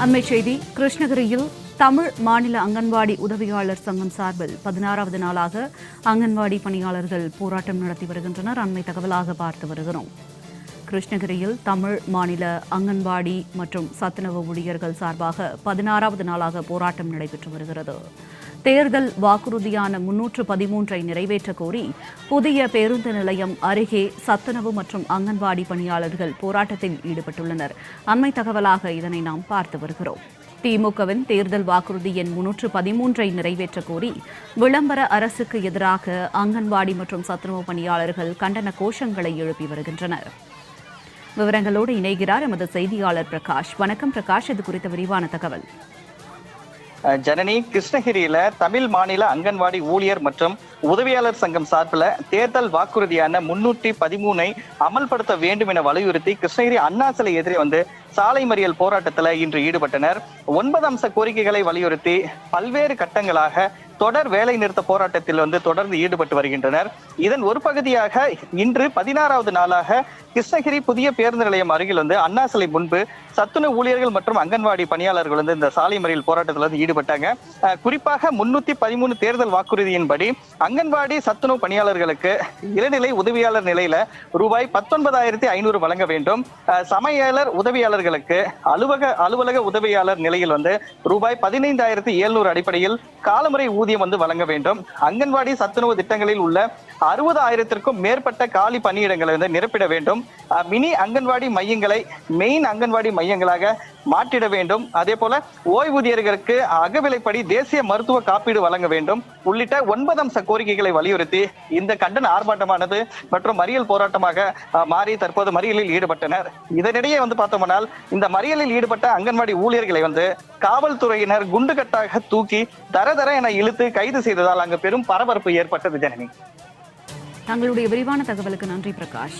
அண்மைச் செய்தி. கிருஷ்ணகிரியில் தமிழ் மாநில அங்கன்வாடி உதவியாளர் சங்கம் சார்பில் 16வது நாளாக அங்கன்வாடி பணியாளர்கள் போராட்டம் நடத்தி வருகின்றனர். அண்மை தகவலாக பார்த்து வருகிறோம். கிருஷ்ணகிரியில் தமிழ் மாநில அங்கன்வாடி மற்றும் சத்துணவு ஊழியர்கள் சார்பாக 16வது நாளாக போராட்டம் நடைபெற்று வருகிறது. தேர்தல் வாக்குறுதியான 313ஐ நிறைவேற்ற கோரி புதிய பேருந்து நிலையம் அருகே சத்துணவு மற்றும் அங்கன்வாடி பணியாளர்கள் போராட்டத்தில் ஈடுபட்டுள்ளனர். அண்மை தகவலாக இதனை நாம் பார்த்து வருகிறோம். திமுகவின் தேர்தல் வாக்குறுதி எண் 313ஐ நிறைவேற்ற கோரி விளம்பர அரசுக்கு எதிராக அங்கன்வாடி மற்றும் சத்துணவு பணியாளர்கள் கண்டன கோஷங்களை எழுப்பி வருகின்றனர். விவரங்களோடு இணைகிறார் எமது செய்தியாளர் பிரகாஷ். வணக்கம் பிரகாஷ், இது குறித்த விரிவான தகவல். ஜனனி, கிருஷ்ணகிரியில தமிழ் மாநில அங்கன்வாடி ஊழியர் மற்றும் உதவியாளர் சங்கம் சார்பில் தேர்தல் வாக்குறுதியான 313ஐ அமல்படுத்த வேண்டும் என வலியுறுத்தி கிருஷ்ணகிரி அண்ணா சிலை எதிரே சாலை மறியல் போராட்டத்தில் இன்று ஈடுபட்டனர். 9 அம்ச கோரிக்கைகளை வலியுறுத்தி பல்வேறு கட்டங்களாக தொடர் வேலை நிறுத்த போராட்டத்தில் தொடர்ந்து ஈடுபட்டு வருகின்றனர். இதன் ஒரு பகுதியாக இன்று 16வது நாளாக கிருஷ்ணகிரி புதிய பேருந்து நிலையம் அருகில் அண்ணா சிலை முன்பு சத்துணவு ஊழியர்கள் மற்றும் அங்கன்வாடி பணியாளர்கள் இந்த சாலை மறியல் போராட்டத்தில் ஈடுபட்டாங்க. குறிப்பாக 313 தேர்தல் வாக்குறுதியின்படி அங்கன்வாடி சத்துணவு பணியாளர்களுக்கு இளநிலை உதவியாளர் நிலையில ரூபாய் 19,500 வழங்க வேண்டும். சமையலர் உதவியாளர்களுக்கு அலுவலக உதவியாளர் நிலையில் ரூபாய் 15,700 அடிப்படையில் காலமுறை ஊதியம் வழங்க வேண்டும். அங்கன்வாடி சத்துணவு திட்டங்களில் உள்ள 60,000க்கும் மேற்பட்ட காலி பணியிடங்களை நிரப்பிட வேண்டும். மினி அங்கன்வாடி மையங்களை மெயின் அங்கன்வாடி மையங்களாக மாற்றிட வேண்டும். அதே போல ஓய்வூதியர்களுக்கு அகவிலைப்படி தேசிய மருத்துவ காப்பீடு வழங்க வேண்டும் உள்ளிட்ட 9 அம்ச கோரிக்கைகளை வலியுறுத்தி இந்த கண்டன ஆர்ப்பாட்டமானது மற்றும் மறியல் போராட்டமாக மாறி தற்போது மறியலில் ஈடுபட்டனர். இதனிடையே பார்த்தோம்னால் இந்த மறியலில் ஈடுபட்ட அங்கன்வாடி ஊழியர்களை காவல்துறையினர் குண்டுகட்டாக தூக்கி தர என இழுத்து கைது செய்ததால் அங்கு பெரும் பரபரப்பு ஏற்பட்டது. ஜனனி, தங்களுடைய விரிவான தகவலுக்கு நன்றி பிரகாஷ்.